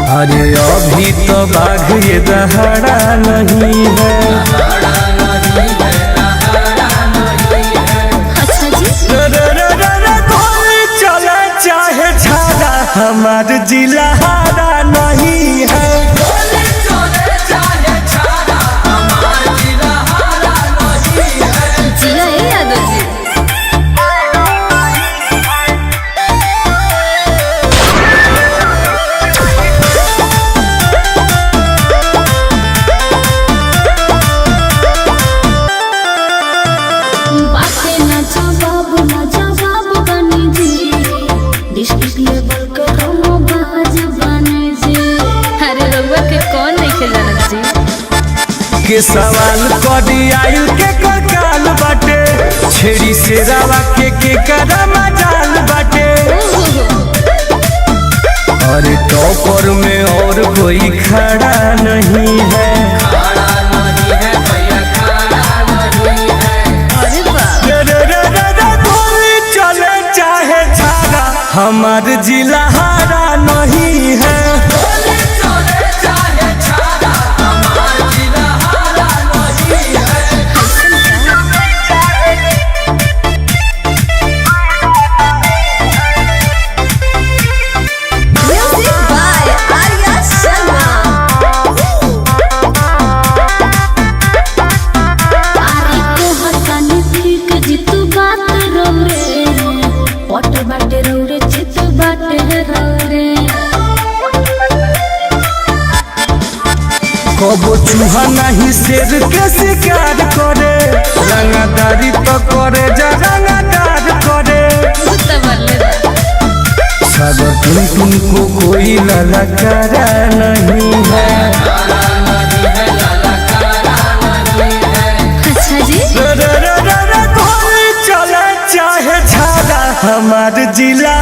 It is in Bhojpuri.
अरे अभी तो बाघ ये दहाड़ा नहीं है। अच्छा जी कोई चले चाहे छाड़ा हमार जिला हारा नहीं है। जिया है यादव जी। के सवाल कदी आयु के काल बाटे छेड़ी से रावा के करम जाल बाटे। अरे टॉपर में और कोई खड़ा नहीं है। कोई चले चाहे छाड़ा हमार जिला हारा नहीं है। कबो चूहा नहीं शेर के शिकार करे रंगादारी तो करे जा रंगादार करे। सब तुमको कोई ललकारा नहीं है। अच्छा जी कोई चले चाहे छाड़ा हमार जिला